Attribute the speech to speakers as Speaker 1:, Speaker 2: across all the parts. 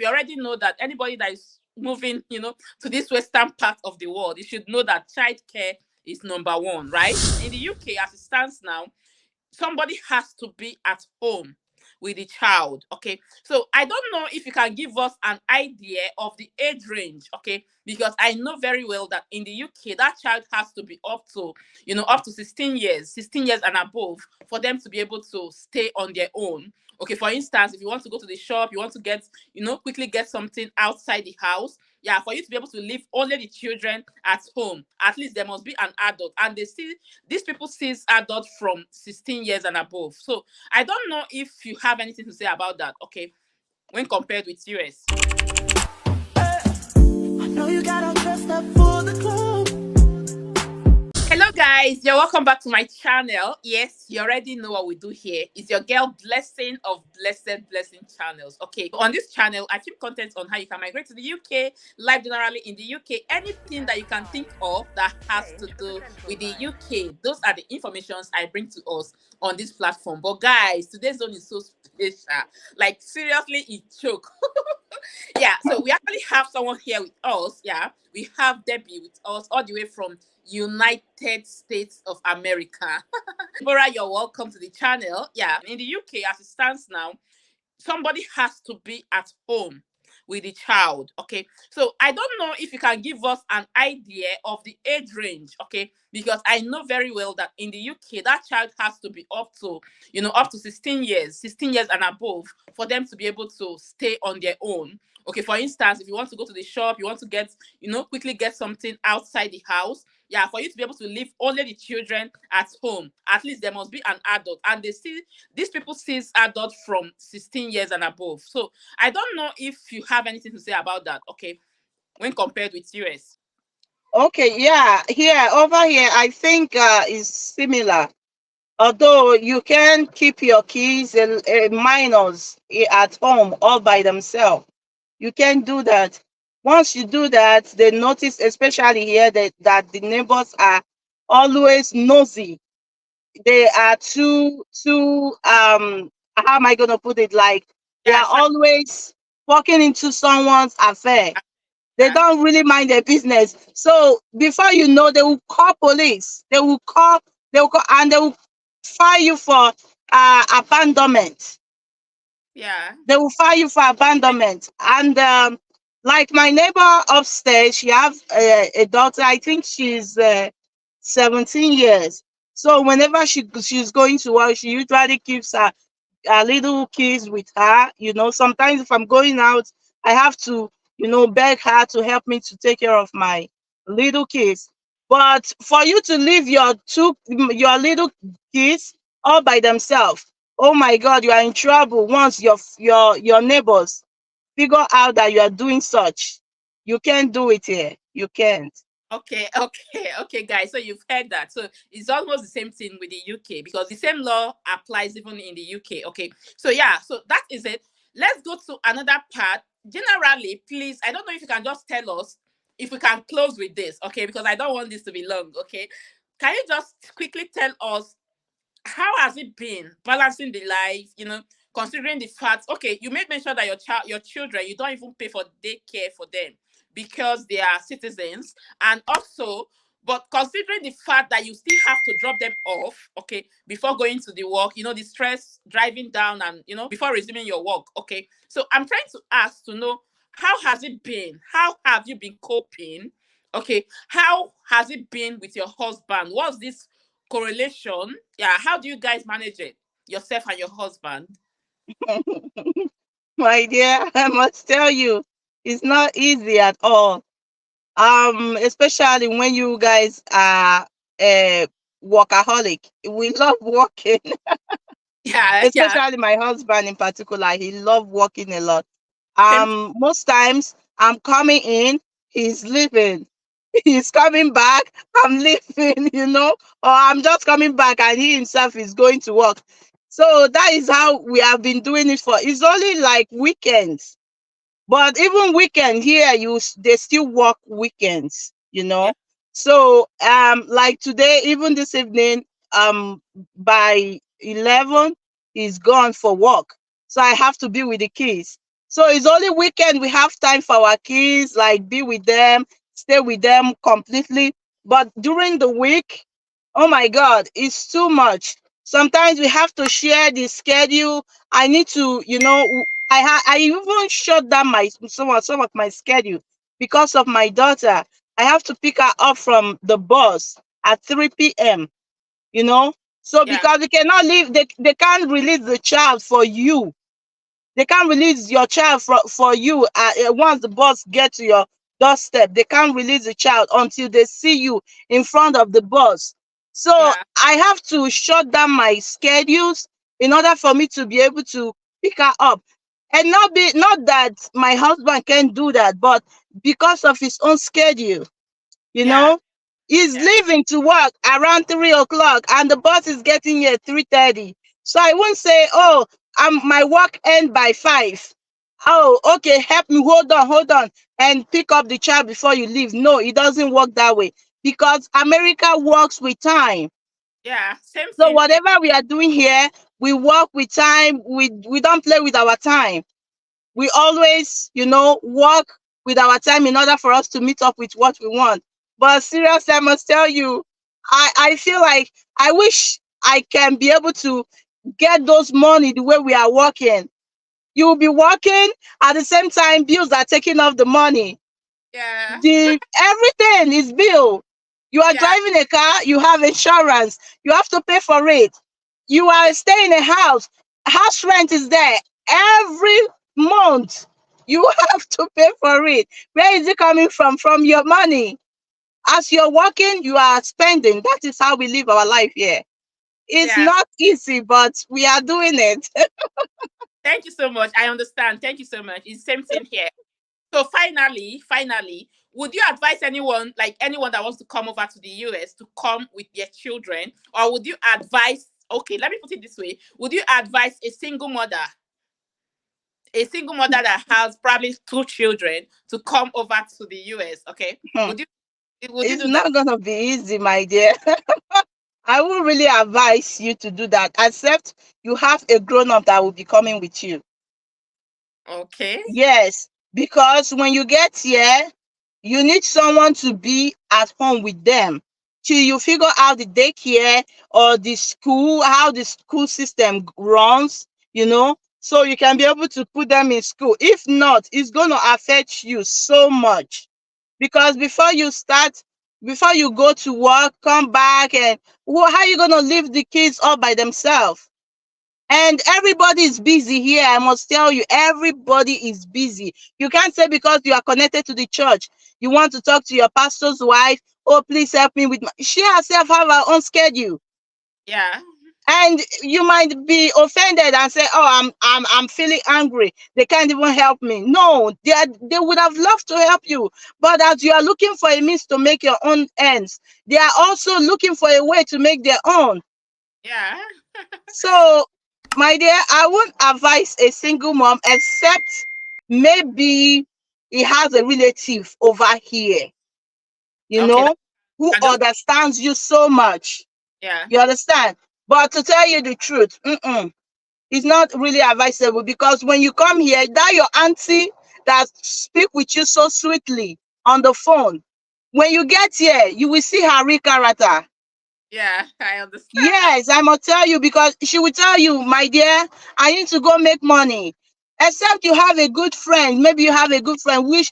Speaker 1: We already know that anybody that is moving, to this western part of the world, you should know that childcare is number one, right? In the UK, as it stands now, somebody has to be at home with the child. Okay, so I don't know if you can give us an idea of the age range. Okay, because I know very well that in the UK that child has to be up to 16 years and above for them to be able to stay on their own. Okay, for instance, if you want to go to the shop, you want to get, quickly get something outside the house, yeah, for you to be able to leave only the children at home, at least there must be an adult. And these people sees adults from 16 years and above. So I don't know if you have anything to say about that, okay, when compared with US. I know you got all dressed up for the club. Hello guys, you're welcome back to my channel. Yes, you already know what we do here. It's your girl Blessing of Blessing Channels. Okay, on this channel I keep content on how you can migrate to the UK, live generally in the UK, anything that you can think of that has to do with the UK. Those are the informations I bring to us on this platform. But guys, today's zone is so special, like seriously it choke. Yeah, so we actually have someone here with us. Yeah, we have Debbie with us all the way from United States of America. Deborah, you're welcome to the channel. Yeah, in the UK, as it stands now, somebody has to be at home with the child. Okay, so I don't know if you can give us an idea of the age range. Okay, because I know very well that in the UK that child has to be up to 16 years and above for them to be able to stay on their own. Okay, for instance, if you want to go to the shop, you want to get, quickly get something outside the house, yeah, for you to be able to leave only the children at home, at least there must be an adult. And these people sees adults from 16 years and above. So I don't know if you have anything to say about that, okay, when compared with US.
Speaker 2: Okay, yeah, over here, I think is similar. Although you can keep your kids and minors at home all by themselves, you can do that. Once you do that, they notice, especially here, that the neighbors are always nosy. They are too how am I gonna put it? Like they
Speaker 1: Yeah,
Speaker 2: are
Speaker 1: sure.
Speaker 2: always walking into someone's affair. They
Speaker 1: Yeah.
Speaker 2: don't really mind their business. So before you know, they will call police. They will call, and they will file you for abandonment.
Speaker 1: Yeah.
Speaker 2: They will file you for abandonment. And like my neighbor upstairs, she has a daughter. I think she's 17 years. So whenever she's going to work, she usually keeps her little kids with her. Sometimes if I'm going out, I have to, beg her to help me to take care of my little kids. But for you to leave your little kids all by themselves, oh my God, you are in trouble once your neighbors figure out that you are doing such. You can't do it here. You can't.
Speaker 1: Okay, guys. So you've heard that. So it's almost the same thing with the UK because the same law applies even in the UK. Okay. So yeah, so that is it. Let's go to another part. Generally, please, I don't know if you can just tell us if we can close with this, okay? Because I don't want this to be long, okay? Can you just quickly tell us how has it been balancing the life, considering the fact, okay, you made mention that your children, you don't even pay for daycare for them because they are citizens, and also, but considering the fact that you still have to drop them off, okay, before going to the work, the stress driving down and before resuming your work, okay. So I'm trying to ask to know how has it been? How have you been coping? Okay, how has it been with your husband? What's this correlation? Yeah, how do you guys manage it, yourself and your husband?
Speaker 2: My dear, I must tell you, it's not easy at all. Especially when you guys are workaholic. We love working.
Speaker 1: Yeah,
Speaker 2: Especially my husband in particular, he love working a lot.
Speaker 1: same.
Speaker 2: Most times I'm coming in, he's leaving. He's coming back, I'm leaving, or I'm just coming back and he himself is going to work. So that is how we have been doing it for. It's only like weekends, but even weekend here, they still work weekends.
Speaker 1: Yeah.
Speaker 2: So like today, even this evening, by 11, he's gone for work. So I have to be with the kids. So it's only weekend we have time for our kids, like be with them, stay with them completely. But during the week, oh my God, it's too much. Sometimes we have to share the schedule. I need to, I even shut down some of my schedule because of my daughter. I have to pick her up from the bus at 3 p.m. You know, so
Speaker 1: Yeah,
Speaker 2: because they cannot leave, they can't release the child for you. They can't release your child for you once the bus gets to your doorstep. They can't release the child until they see you in front of the bus. So
Speaker 1: yeah,
Speaker 2: I have to shut down my schedules in order for me to be able to pick her up. And not that my husband can do that, but because of his own schedule, you
Speaker 1: yeah,
Speaker 2: know, he's
Speaker 1: yeah,
Speaker 2: leaving to work around 3 o'clock and the bus is getting here 3:30. So I won't say, oh, my work end by 5. Oh, okay, help me, hold on, and pick up the child before you leave. No, it doesn't work that way because America works with time.
Speaker 1: yeah. Same
Speaker 2: So
Speaker 1: thing here.
Speaker 2: whatever we are doing here, we work with time. We don't play with our time. We always, work with our time in order for us to meet up with what we want. But seriously, I must tell you, I feel like I wish I can be able to get those money the way we are working. You will be working at the same time, bills are taking off the money.
Speaker 1: Yeah,
Speaker 2: The everything is bill. You are
Speaker 1: yeah,
Speaker 2: driving a car, you have insurance, you have to pay for it. You
Speaker 1: yeah,
Speaker 2: are staying in a house rent is there every month. You have to pay for it. Where is it coming from? From your money. As you're working, you are spending. That is how we live our life here. It's
Speaker 1: yeah.
Speaker 2: not easy, but we are doing it.
Speaker 1: Thank you so much. I understand. Thank you so much. It's same thing here. So finally, would you advise anyone, like anyone that wants to come over to the US, to come with their children, or would you advise? Okay, let me put it this way: would you advise a single mother that has probably two children to come over to the US? Okay,
Speaker 2: Hmm.
Speaker 1: would you
Speaker 2: It's
Speaker 1: do that?
Speaker 2: not going to be easy, my dear. I won't really advise you to do that, except you have a grown up that will be coming with you.
Speaker 1: Okay.
Speaker 2: Yes, because when you get here, you need someone to be at home with them till you figure out the daycare or the school, how the school system runs, so you can be able to put them in school. If not, it's going to affect you so much because before you go to work, come back, and how are you going to leave the kids all by themselves? And everybody is busy here. I must tell you, everybody is busy. You can't say because you are connected to the church, you want to talk to your pastor's wife. Oh, please help me with she herself have her own schedule.
Speaker 1: Yeah.
Speaker 2: And you might be offended and say, "Oh, I'm feeling angry. They can't even help me." No, they would have loved to help you, but as you are looking for a means to make your own ends, they are also looking for a way to make their own.
Speaker 1: Yeah.
Speaker 2: So, my dear, I won't advise a single mom except maybe he has a relative over here, you
Speaker 1: Okay.
Speaker 2: know, who
Speaker 1: I just
Speaker 2: understands you so much.
Speaker 1: yeah.
Speaker 2: You understand? But to tell you the truth, it's not really advisable because when you come here, that your auntie that speak with you so sweetly on the phone, when you get here, you will see her real character.
Speaker 1: Yeah. I understand.
Speaker 2: Yes, I must tell you because she will tell you, my dear, I need to go make money. Except you have a good friend, maybe you have a good friend which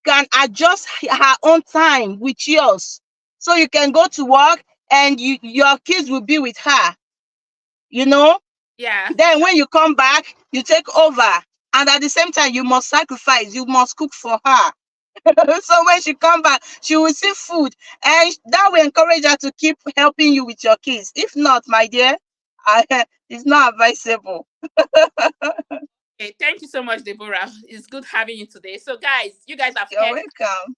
Speaker 2: can adjust her own time with yours. So you can go to work and your kids will be with her, you know?
Speaker 1: Yeah.
Speaker 2: Then when you come back, you take over. And at the same time, you must sacrifice, you must cook for her. So when she come back, she will see food, and that will encourage her to keep helping you with your kids. If not, my dear, it's not advisable.
Speaker 1: Okay. Thank you so much, Deborah. It's good having you today. So, guys, you guys have
Speaker 2: You're
Speaker 1: heard.
Speaker 2: welcome.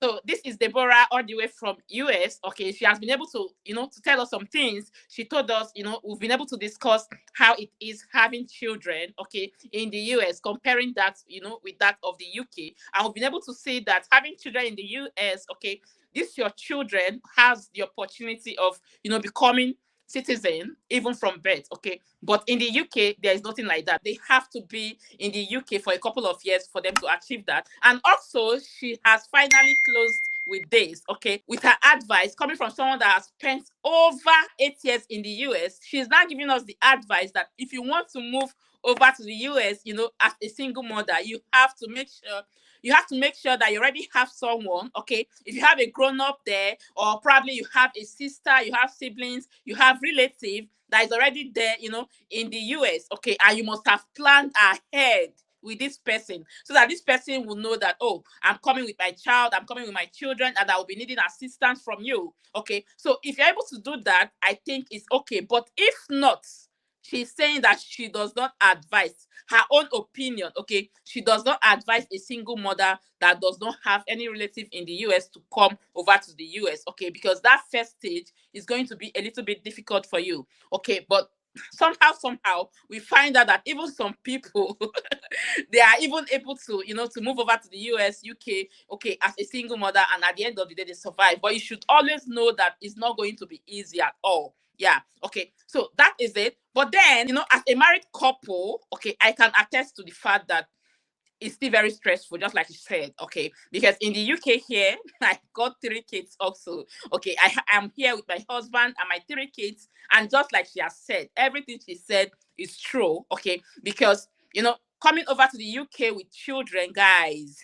Speaker 1: So this is Deborah all the way from US. Okay, she has been able to, to tell us some things. She told us, we've been able to discuss how it is having children, okay, in the US, comparing that, with that of the UK. And we've been able to see that having children in the US, okay, this your children has the opportunity of, becoming citizen even from birth, okay? But in the UK, there is nothing like that. They have to be in the UK for a couple of years for them to achieve that. And also, she has finally closed with this, okay, with her advice coming from someone that has spent over 8 years in the US. She's now giving us the advice that if you want to move over to the US, as a single mother, you have to make sure that you already have someone, okay? If you have a grown up there, or probably you have a sister, you have siblings, you have relative that is already there, in the US, okay? And you must have planned ahead with this person so that this person will know that, oh, I'm coming with my child, I'm coming with my children, and I will be needing assistance from you, okay? So if you're able to do that, I think it's okay. But if not, she's saying that she does not advise her own opinion, okay? She does not advise a single mother that does not have any relative in the US to come over to the US, okay? Because that first stage is going to be a little bit difficult for you, okay? But somehow we find out that even some people they are even able to to move over to the US, UK, okay, as a single mother, and at the end of the day they survive. But you should always know that it's not going to be easy at all. Yeah, okay, so that is it. But then, as a married couple, okay, I can attest to the fact that it's still very stressful, just like you said, okay? Because in the UK here, I got 3 kids also. Okay, I am here with my husband and my 3 kids, and just like she has said, everything she said is true, okay? Because coming over to the UK with children, guys,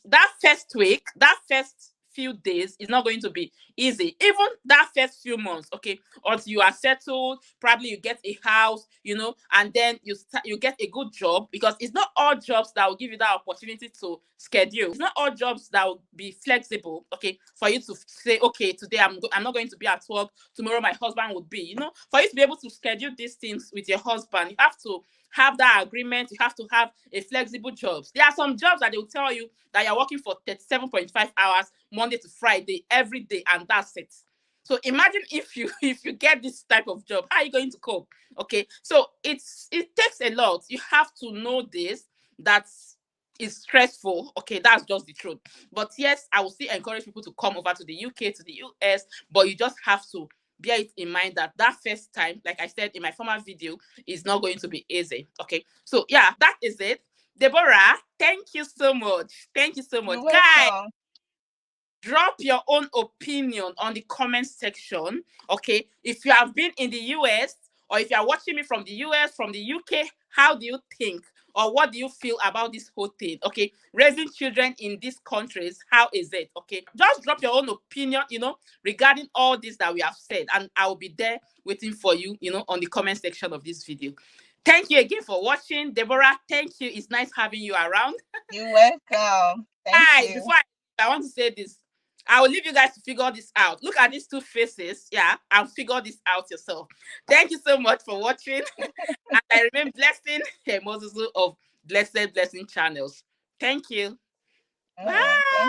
Speaker 1: that first week, that first few days is not going to be easy. Even that first few months, okay, until you are settled, probably you get a house, and then you get a good job, because it's not all jobs that will give you that opportunity to schedule. It's not all jobs that will be flexible, okay, for you to say, okay, today I'm not going to be at work, tomorrow my husband would be, for you to be able to schedule these things with your husband, you have to have that agreement. You have to have a flexible jobs. There are some jobs that they will tell you that you're working for 37.5 hours Monday to Friday every day, and that's it. So imagine if you get this type of job, how are you going to cope? Okay, so it takes a lot. You have to know this. That is stressful. Okay, that's just the truth. But yes, I will still encourage people to come over to the UK, to the US, but you just have to bear it in mind that first time, like I said in my former video, is not going to be easy. Okay, so yeah, that is it. Deborah, thank you so much. Thank you so much.
Speaker 2: You're
Speaker 1: Guys,
Speaker 2: welcome.
Speaker 1: drop your own opinion on the comment section. Okay, if you have been in the US, or if you are watching me from the US, from the UK, how do you think, or what do you feel about this whole thing? Okay, raising children in these countries, how is it? Okay, just drop your own opinion, regarding all this that we have said, and I will be there waiting for you, on the comment section of this video. Thank you again for watching. Deborah, thank you. It's nice having you around.
Speaker 2: You're welcome. Thank
Speaker 1: Guys,
Speaker 2: you.
Speaker 1: before I want to say this, I will leave you guys to figure this out. Look at these two faces, yeah, and figure this out yourself. Thank you so much for watching. And I remain blessing Moses of Blessed Blessing Channels. Thank you.
Speaker 2: All
Speaker 1: Bye.
Speaker 2: right. Thank